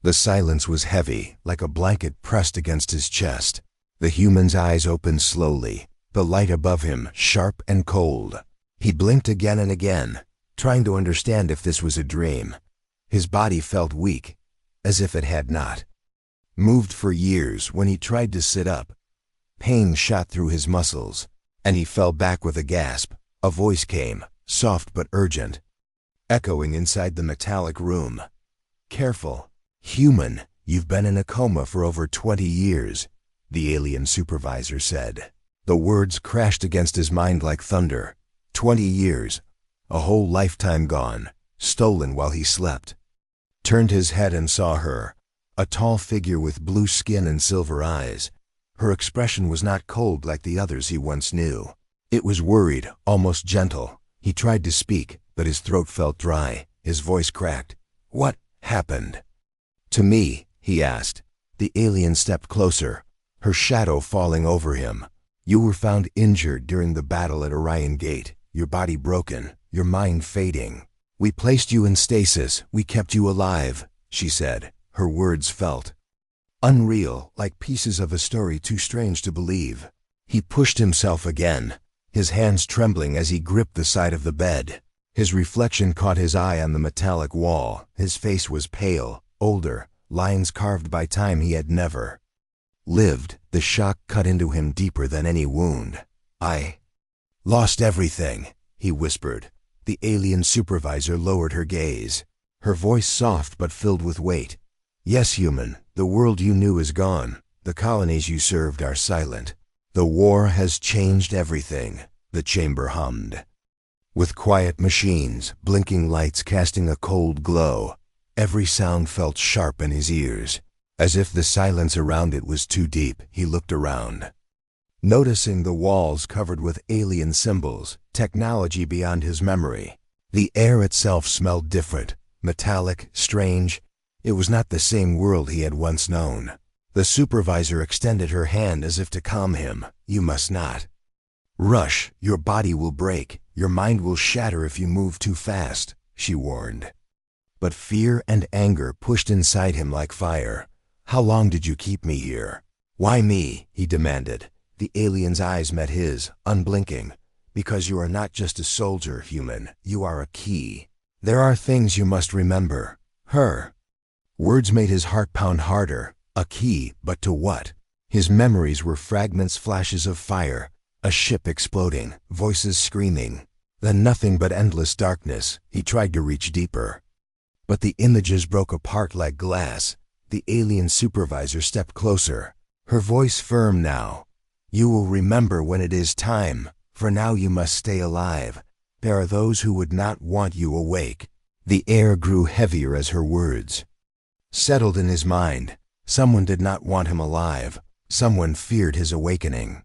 The silence was heavy, like a blanket pressed against his chest. The human's eyes opened slowly, the light above him sharp and cold. He blinked again and again, trying to understand if this was a dream. His body felt weak, as if it had not moved for years. When he tried to sit up, pain shot through his muscles, and he fell back with a gasp. A voice came, soft but urgent, echoing inside the metallic room. "Careful. Human, you've been in a coma for over 20 years, the alien supervisor said. The words crashed against his mind like thunder. 20 years, a whole lifetime gone, stolen while he slept. Turned his head and saw her, a tall figure with blue skin and silver eyes. Her expression was not cold like the others he once knew. It was worried, almost gentle. He tried to speak, but his throat felt dry. His voice cracked. "What happened to me?" he asked. The alien stepped closer, her shadow falling over him. "You were found injured during the battle at Orion Gate, your body broken, your mind fading. We placed you in stasis, we kept you alive," she said. Her words felt unreal, like pieces of a story too strange to believe. He pushed himself again, his hands trembling as he gripped the side of the bed. His reflection caught his eye on the metallic wall. His face was pale, older, lines carved by time he had never lived. The shock cut into him deeper than any wound. "I lost everything," he whispered. The alien supervisor lowered her gaze, her voice soft but filled with weight. "Yes, human, the world you knew is gone. The colonies you served are silent. The war has changed everything," the chamber hummed. With quiet machines, blinking lights casting a cold glow, every sound felt sharp in his ears. As if the silence around it was too deep, he looked around, noticing the walls covered with alien symbols, technology beyond his memory. The air itself smelled different, metallic, strange. It was not the same world he had once known. The supervisor extended her hand as if to calm him. "You must not rush. Your body will break. Your mind will shatter if you move too fast," she warned. But fear and anger pushed inside him like fire. "How long did you keep me here?" "Why me?" he demanded. The alien's eyes met his, unblinking. "Because you are not just a soldier, human. You are a key. There are things you must remember." Her words made his heart pound harder. A key, but to what? His memories were fragments, flashes of fire, a ship exploding, voices screaming, then nothing but endless darkness. He tried to reach deeper, but the images broke apart like glass. The alien supervisor stepped closer, her voice firm now. "You will remember when it is time. For now you must stay alive. There are those who would not want you awake." The air grew heavier as her words settled in his mind. Someone did not want him alive. Someone feared his awakening.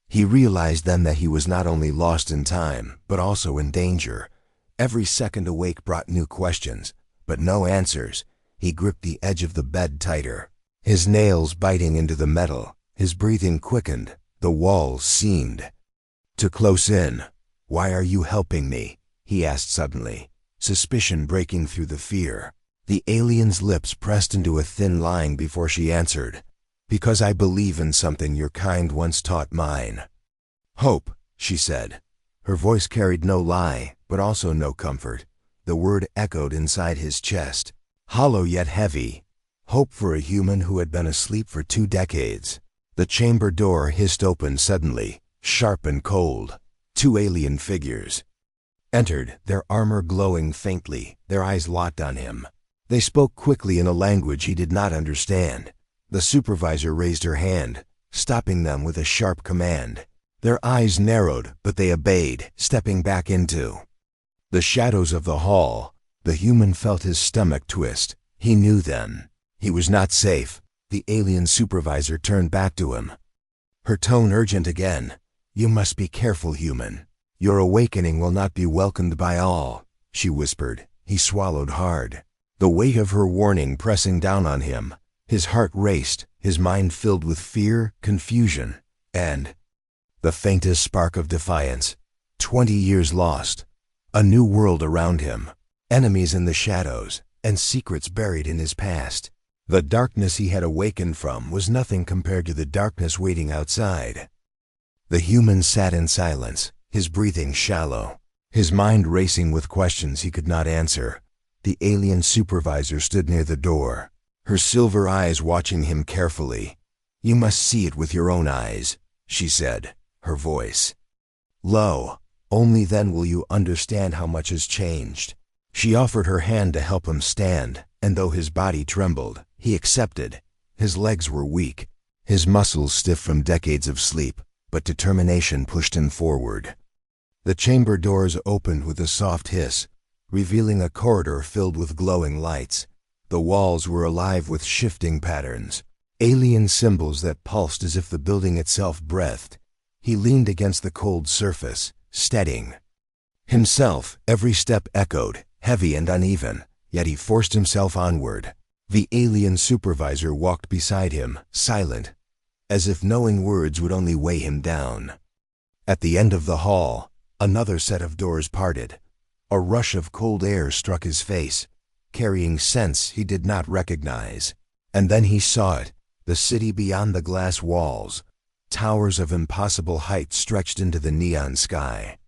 He realized then that he was not only lost in time, but also in danger. Every second awake brought new questions, but no answers. He gripped the edge of the bed tighter, his nails biting into the metal. His breathing quickened. The walls seemed to close in. "Why are you helping me?" he asked suddenly, suspicion breaking through the fear. The alien's lips pressed into a thin line before she answered. "Because I believe in something your kind once taught mine." "Hope," she said. Her voice carried no lie, but also no comfort. The word echoed inside his chest, hollow yet heavy. Hope for a human who had been asleep for 2 decades. The chamber door hissed open suddenly, sharp and cold. 2 alien figures entered, their armor glowing faintly, their eyes locked on him. They spoke quickly in a language he did not understand. The supervisor raised her hand, stopping them with a sharp command. Their eyes narrowed, but they obeyed, stepping back into the shadows of the hall. The human felt his stomach twist. He knew then he was not safe. The alien supervisor turned back to him, her tone urgent again. "You must be careful, human. Your awakening will not be welcomed by all," she whispered. He swallowed hard, the weight of her warning pressing down on him. His heart raced, his mind filled with fear, confusion, and the faintest spark of defiance. 20 years lost, a new world around him, enemies in the shadows, and secrets buried in his past. The darkness he had awakened from was nothing compared to the darkness waiting outside. The human sat in silence, his breathing shallow, his mind racing with questions he could not answer. The alien supervisor stood near the door, her silver eyes watching him carefully. "You must see it with your own eyes," she said, her voice low. "Only then will you understand how much has changed." She offered her hand to help him stand, and though his body trembled, he accepted. His legs were weak, his muscles stiff from decades of sleep, but determination pushed him forward. The chamber doors opened with a soft hiss, revealing a corridor filled with glowing lights. The walls were alive with shifting patterns, alien symbols that pulsed as if the building itself breathed. He leaned against the cold surface, steadying himself. Every step echoed, heavy and uneven, yet he forced himself onward. The alien supervisor walked beside him, silent, as if knowing words would only weigh him down. At the end of the hall, another set of doors parted. A rush of cold air struck his face, carrying scents he did not recognize. And then he saw it, the city beyond the glass walls. Towers of impossible height stretched into the neon sky,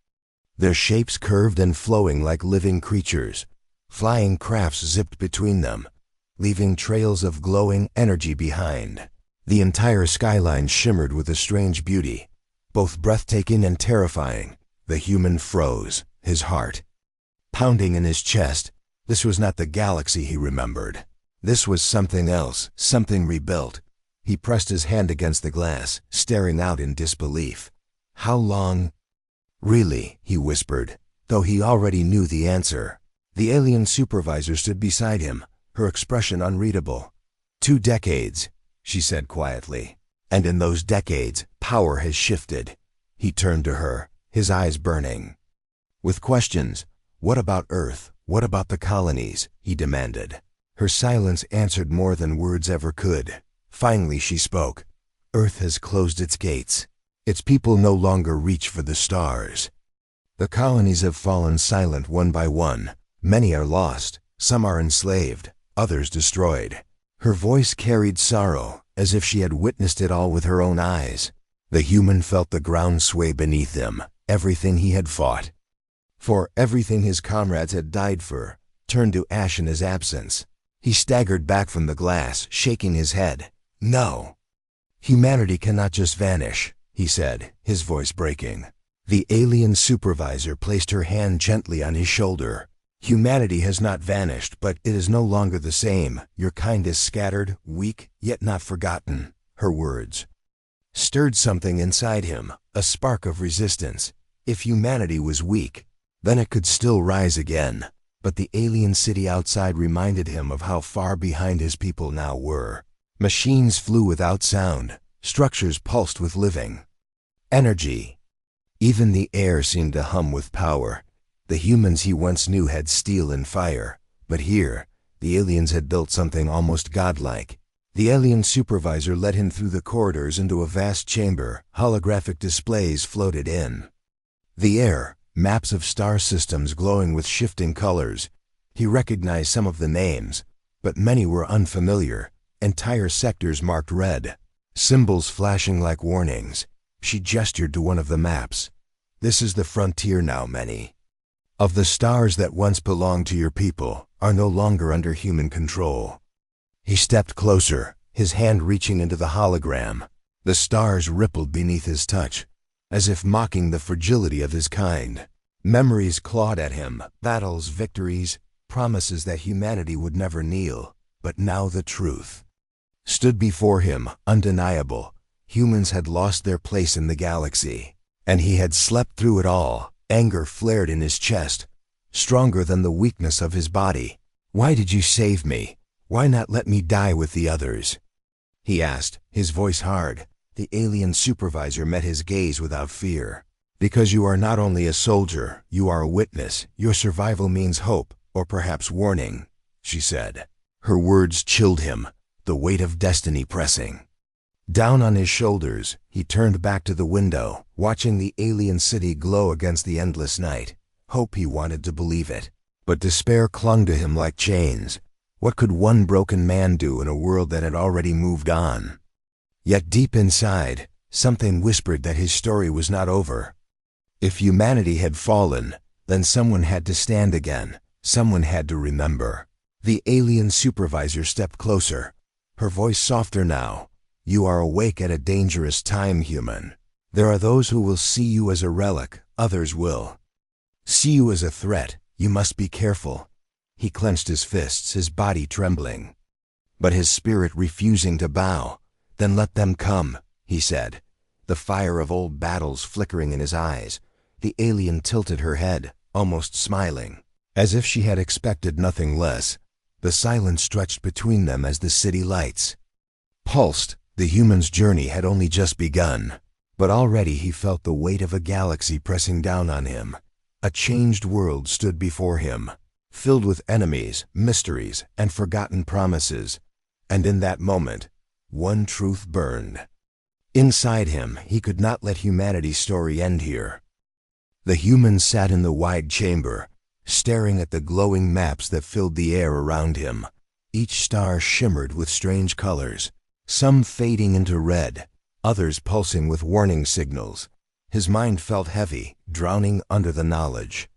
their shapes curved and flowing like living creatures. Flying crafts zipped between them, leaving trails of glowing energy behind. The entire skyline shimmered with a strange beauty, both breathtaking and terrifying. The human froze, his heart pounding in his chest. This was not the galaxy he remembered. This was something else, something rebuilt. He pressed his hand against the glass, staring out in disbelief. "How long?" "Really?" he whispered, though he already knew the answer. The alien supervisor stood beside him, her expression unreadable. "2 decades," she said quietly. "And in those decades, power has shifted." He turned to her, his eyes burning with questions. "What about Earth? What about the colonies?" he demanded. Her silence answered more than words ever could. Finally she spoke. "Earth has closed its gates. Its people no longer reach for the stars. The colonies have fallen silent one by one. Many are lost, some are enslaved, others destroyed." Her voice carried sorrow, as if she had witnessed it all with her own eyes. The human felt the ground sway beneath him. Everything he had fought for, everything his comrades had died for, turned to ash in his absence. He staggered back from the glass, shaking his head. "No. Humanity cannot just vanish," he said, his voice breaking. The alien supervisor placed her hand gently on his shoulder. "Humanity has not vanished, but it is no longer the same. Your kind is scattered, weak, yet not forgotten." Her words stirred something inside him, a spark of resistance. If humanity was weak, then it could still rise again. But the alien city outside reminded him of how far behind his people now were. Machines flew without sound, structures pulsed with living energy. Even the air seemed to hum with power. The humans he once knew had steel and fire, but here, the aliens had built something almost godlike. The alien supervisor led him through the corridors into a vast chamber. Holographic displays floated in the air, maps of star systems glowing with shifting colors. He recognized some of the names, but many were unfamiliar. Entire sectors marked red, symbols flashing like warnings. She gestured to one of the maps. "This is the frontier now. Many of the stars that once belonged to your people are no longer under human control." He stepped closer, his hand reaching into the hologram. The stars rippled beneath his touch, as if mocking the fragility of his kind. Memories clawed at him, battles, victories, promises that humanity would never kneel. But now the truth stood before him, undeniable. Humans had lost their place in the galaxy, and he had slept through it all. Anger flared in his chest, stronger than the weakness of his body. "Why did you save me? Why not let me die with the others?" he asked, his voice hard. The alien supervisor met his gaze without fear. "Because you are not only a soldier, you are a witness. Your survival means hope, or perhaps warning," she said. Her words chilled him, the weight of destiny pressing down on his shoulders. He turned back to the window, watching the alien city glow against the endless night. Hope, he wanted to believe it, but despair clung to him like chains. What could one broken man do in a world that had already moved on? Yet deep inside, something whispered that his story was not over. If humanity had fallen, then someone had to stand again. Someone had to remember. The alien supervisor stepped closer, her voice softer now. You are awake at a dangerous time, human. There are those who will see you as a relic, others will see you as a threat. You must be careful. He clenched his fists, his body trembling, but his spirit refusing to bow. Then let them come, he said, the fire of old battles flickering in his eyes. The alien tilted her head, almost smiling, as if she had expected nothing less. The silence stretched between them as the city lights pulsed. The human's journey had only just begun, but already he felt the weight of a galaxy pressing down on him. A changed world stood before him, filled with enemies, mysteries, and forgotten promises. And in that moment, one truth burned. Inside him, he could not let humanity's story end here. The human sat in the wide chamber, staring at the glowing maps that filled the air around him. Each star shimmered with strange colors, some fading into red, others pulsing with warning signals. His mind felt heavy, drowning under the knowledge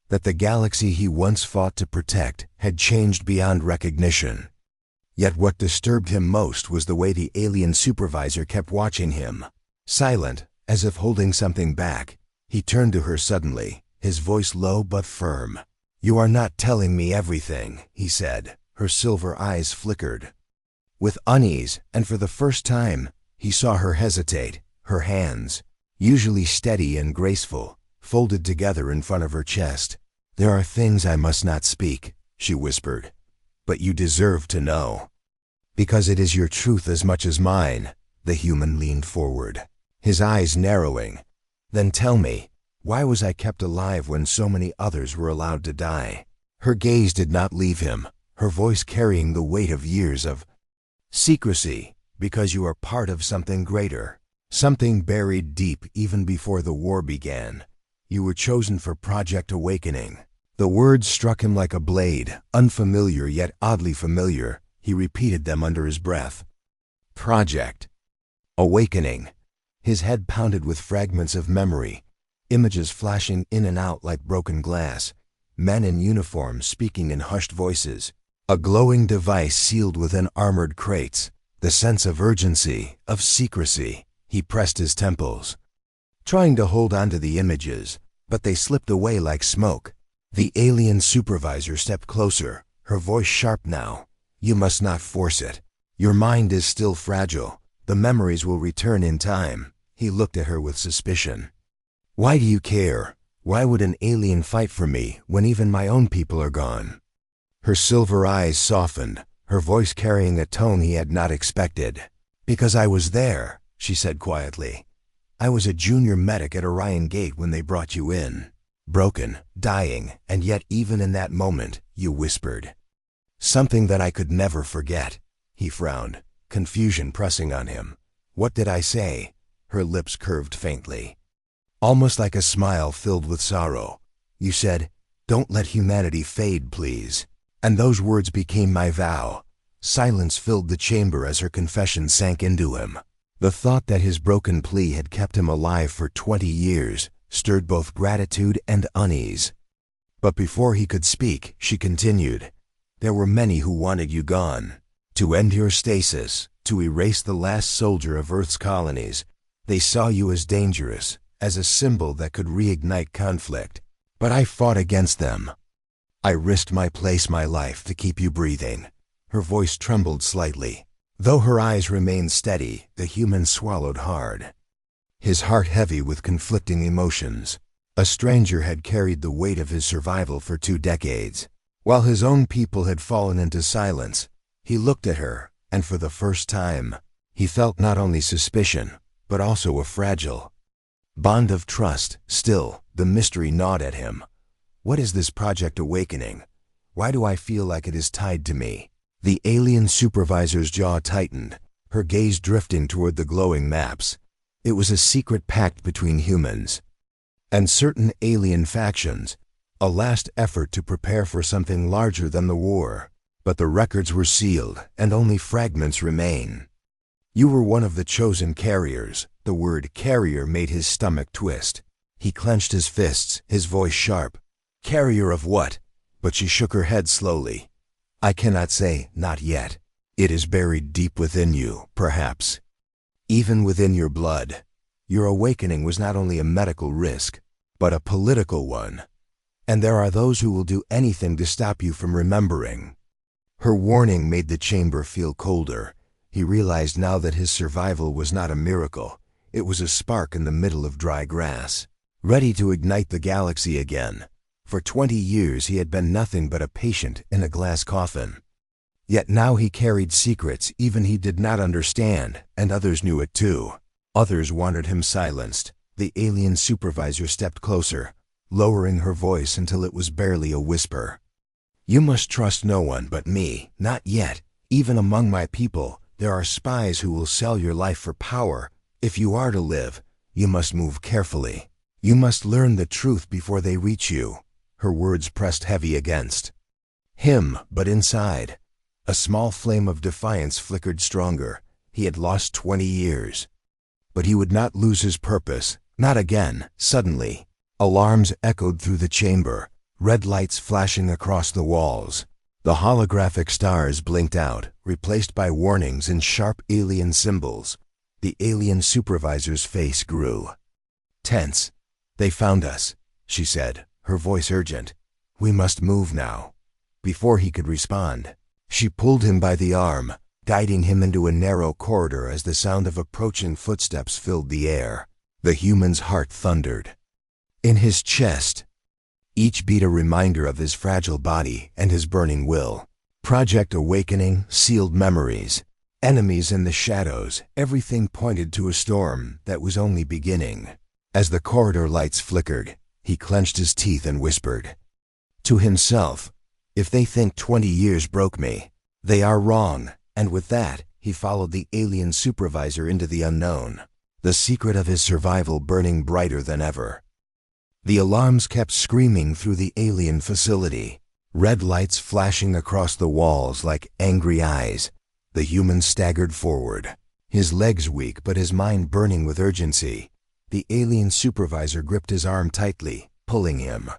that the galaxy he once fought to protect had changed beyond recognition. Yet what disturbed him most was the way the alien supervisor kept watching him. Silent, as if holding something back, he turned to her suddenly, his voice low but firm. You are not telling me everything, he said. Her silver eyes flickered with unease, and for the first time, he saw her hesitate. Her hands, usually steady and graceful, folded together in front of her chest. There are things I must not speak, she whispered, but you deserve to know. Because it is your truth as much as mine. The human leaned forward, his eyes narrowing. Then tell me, why was I kept alive when so many others were allowed to die? Her gaze did not leave him, her voice carrying the weight of years of secrecy. Because you are part of something greater, something buried deep even before the war began. You were chosen for Project Awakening. The words struck him like a blade, unfamiliar yet oddly familiar. He repeated them under his breath. Project Awakening. His head pounded with fragments of memory, images flashing in and out like broken glass, men in uniform speaking in hushed voices, a glowing device sealed within armored crates. The sense of urgency, of secrecy. He pressed his temples, trying to hold on to the images, but they slipped away like smoke. The alien supervisor stepped closer, her voice sharp now. You must not force it. Your mind is still fragile. The memories will return in time. He looked at her with suspicion. Why do you care? Why would an alien fight for me when even my own people are gone? Her silver eyes softened, her voice carrying a tone he had not expected. Because I was there, she said quietly. I was a junior medic at Orion Gate when they brought you in. Broken, dying, and yet even in that moment, you whispered something that I could never forget. He frowned, confusion pressing on him. What did I say? Her lips curved faintly, almost like a smile filled with sorrow. You said, don't let humanity fade, please. And those words became my vow. Silence filled the chamber as her confession sank into him. The thought that his broken plea had kept him alive for 20 years stirred both gratitude and unease. But before he could speak, she continued, there were many who wanted you gone. To end your stasis, to erase the last soldier of Earth's colonies. They saw you as dangerous, as a symbol that could reignite conflict. But I fought against them. I risked my place, my life, to keep you breathing. Her voice trembled slightly. Though her eyes remained steady, the human swallowed hard, his heart heavy with conflicting emotions. A stranger had carried the weight of his survival for 2 decades. While his own people had fallen into silence, he looked at her, and for the first time, he felt not only suspicion, but also a fragile bond of trust. Still, the mystery gnawed at him. What is this Project Awakening? Why do I feel like it is tied to me? The alien supervisor's jaw tightened, her gaze drifting toward the glowing maps. It was a secret pact between humans and certain alien factions, a last effort to prepare for something larger than the war. But the records were sealed, and only fragments remain. You were one of the chosen carriers. The word carrier made his stomach twist. He clenched his fists, his voice sharp. Carrier of what? But she shook her head slowly. I cannot say, not yet. It is buried deep within you, perhaps. Even within your blood. Your awakening was not only a medical risk, but a political one. And there are those who will do anything to stop you from remembering. Her warning made the chamber feel colder. He realized now that his survival was not a miracle. It was a spark in the middle of dry grass, ready to ignite the galaxy again. For 20 years he had been nothing but a patient in a glass coffin. Yet now he carried secrets even he did not understand, and others knew it too. Others wanted him silenced. The alien supervisor stepped closer, lowering her voice until it was barely a whisper. You must trust no one but me, not yet. Even among my people, there are spies who will sell your life for power. If you are to live, you must move carefully. You must learn the truth before they reach you. Her words pressed heavy against him, but inside, a small flame of defiance flickered stronger. He had lost 20 years. But he would not lose his purpose, not again. Suddenly, alarms echoed through the chamber, red lights flashing across the walls. The holographic stars blinked out, replaced by warnings in sharp alien symbols. The alien supervisor's face grew tense. They found us, she said, her voice urgent. We must move now. Before he could respond, she pulled him by the arm, guiding him into a narrow corridor as the sound of approaching footsteps filled the air. The human's heart thundered. In his chest, each beat a reminder of his fragile body and his burning will. Project Awakening, sealed memories, enemies in the shadows, everything pointed to a storm that was only beginning. As the corridor lights flickered, he clenched his teeth and whispered to himself, if they think 20 years broke me, they are wrong. And with that, he followed the alien supervisor into the unknown, the secret of his survival burning brighter than ever. The alarms kept screaming through the alien facility, red lights flashing across the walls like angry eyes. The human staggered forward, his legs weak but his mind burning with urgency. The alien supervisor gripped his arm tightly, pulling him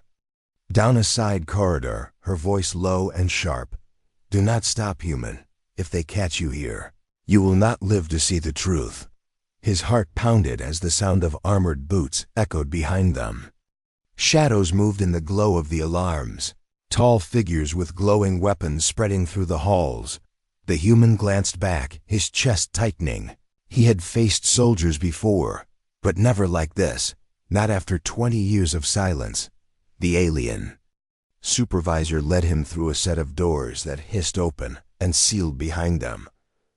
down a side corridor, her voice low and sharp. Do not stop, human. If they catch you here, you will not live to see the truth. His heart pounded as the sound of armored boots echoed behind them. Shadows moved in the glow of the alarms, tall figures with glowing weapons spreading through the halls. The human glanced back, his chest tightening. He had faced soldiers before, but never like this, not after 20 years of silence. The alien supervisor led him through a set of doors that hissed open and sealed behind them.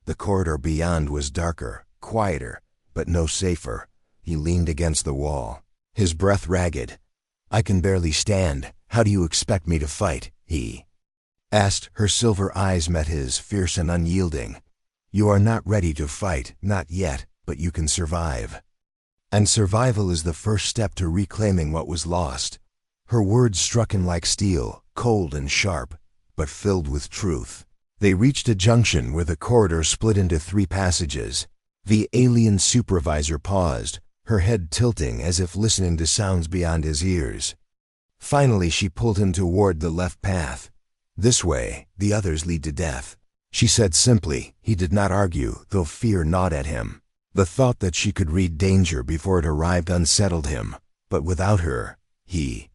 The corridor beyond was darker, quieter, but no safer. He leaned against the wall, his breath ragged. I can barely stand. How do you expect me to fight? He asked. Her silver eyes met his, fierce and unyielding. You are not ready to fight, not yet, but you can survive. And survival is the first step to reclaiming what was lost. Her words struck him like steel, cold and sharp, but filled with truth. They reached a junction where the corridor split into 3 passages. The alien supervisor paused, her head tilting as if listening to sounds beyond his ears. Finally, she pulled him toward the left path. This way, the others lead to death, she said simply. He did not argue, though fear gnawed at him. The thought that she could read danger before it arrived unsettled him, but without her, he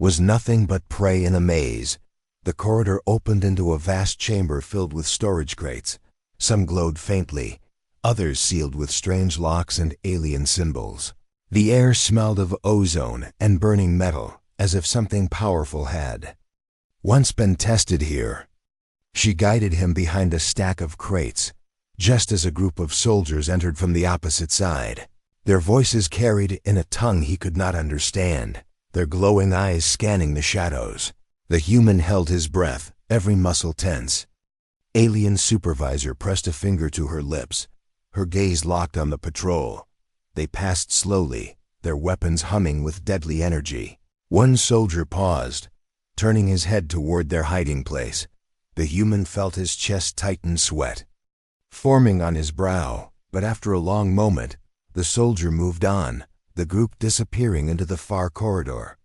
was nothing but prey in a maze. The corridor opened into a vast chamber filled with storage crates. Some glowed faintly, others sealed with strange locks and alien symbols. The air smelled of ozone and burning metal, as if something powerful had once been tested here. She guided him behind a stack of crates, just as a group of soldiers entered from the opposite side. Their voices carried in a tongue he could not understand, their glowing eyes scanning the shadows. The human held his breath, every muscle tense. Alien supervisor pressed a finger to her lips, her gaze locked on the patrol. They passed slowly, their weapons humming with deadly energy. One soldier paused, turning his head toward their hiding place. The human felt his chest tighten, sweat forming on his brow, but after a long moment, the soldier moved on, the group disappearing into the far corridor.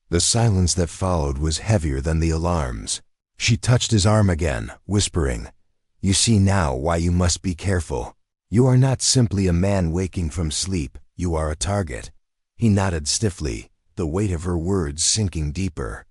The silence that followed was heavier than the alarms. She touched his arm again, whispering, "You see now why you must be careful. You are not simply a man waking from sleep, you are a target." He nodded stiffly, the weight of her words sinking deeper.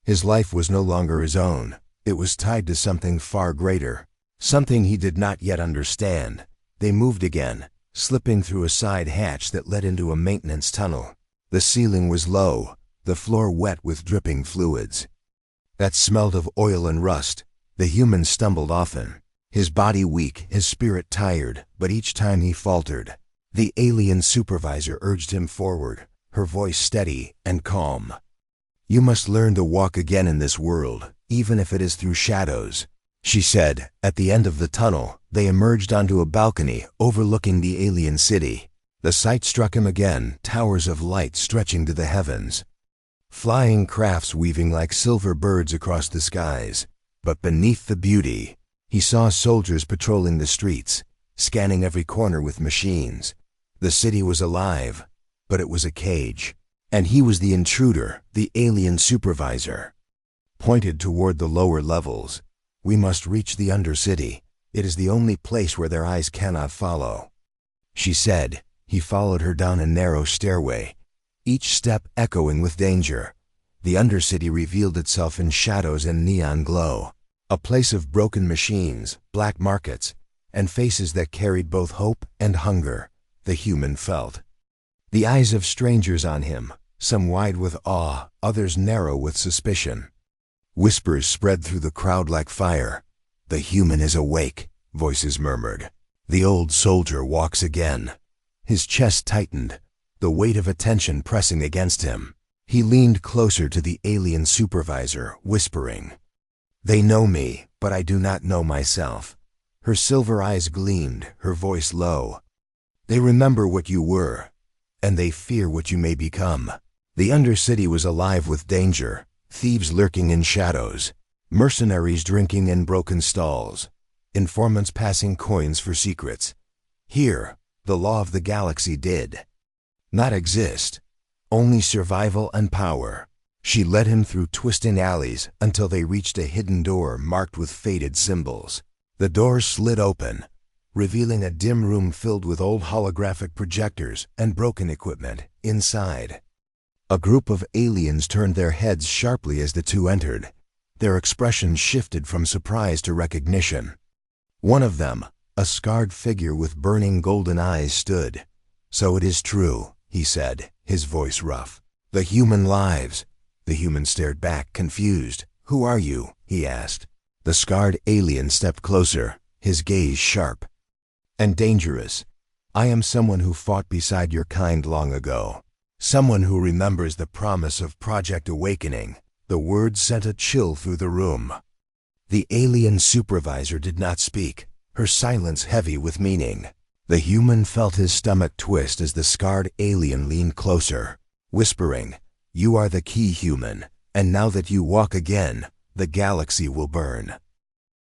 His life was no longer his own. It was tied to something far greater, something he did not yet understand. They moved again, slipping through a side hatch that led into a maintenance tunnel. The ceiling was low, the floor wet with dripping fluids that smelled of oil and rust. The human stumbled often, his body weak, his spirit tired, but each time he faltered, the alien supervisor urged him forward, her voice steady and calm. "You must learn to walk again in this world, even if it is through shadows," she said. At the end of the tunnel, they emerged onto a balcony overlooking the alien city. The sight struck him again, towers of light stretching to the heavens, flying crafts weaving like silver birds across the skies. But beneath the beauty, he saw soldiers patrolling the streets, scanning every corner with machines. The city was alive, but it was a cage. And he was the intruder, the alien supervisor. Pointed toward the lower levels. "We must reach the Undercity. It is the only place where their eyes cannot follow," she said. He followed her down a narrow stairway, each step echoing with danger. The Undercity revealed itself in shadows and neon glow, a place of broken machines, black markets, and faces that carried both hope and hunger. The human felt the eyes of strangers on him, some wide with awe, others narrow with suspicion. Whispers spread through the crowd like fire. "The human is awake," voices murmured. "The old soldier walks again." His chest tightened, the weight of attention pressing against him. He leaned closer to the alien supervisor, whispering, "They know me, but I do not know myself." Her silver eyes gleamed, her voice low. "They remember what you were, and they fear what you may become." The Undercity was alive with danger, thieves lurking in shadows, mercenaries drinking in broken stalls, informants passing coins for secrets. Here, the law of the galaxy did not exist, only survival and power. She led him through twisting alleys until they reached a hidden door marked with faded symbols. The door slid open, revealing a dim room filled with old holographic projectors and broken equipment. Inside, a group of aliens turned their heads sharply as the two entered. Their expressions shifted from surprise to recognition. One of them, a scarred figure with burning golden eyes, stood. "So it is true," he said, his voice rough. "The human lives." The human stared back, confused. "Who are you?" he asked. The scarred alien stepped closer, his gaze sharp and dangerous. "I am someone who fought beside your kind long ago. Someone who remembers the promise of Project Awakening." The words sent a chill through the room. The alien supervisor did not speak, her silence heavy with meaning. The human felt his stomach twist as the scarred alien leaned closer, whispering, "You are the key, human, and now that you walk again, the galaxy will burn."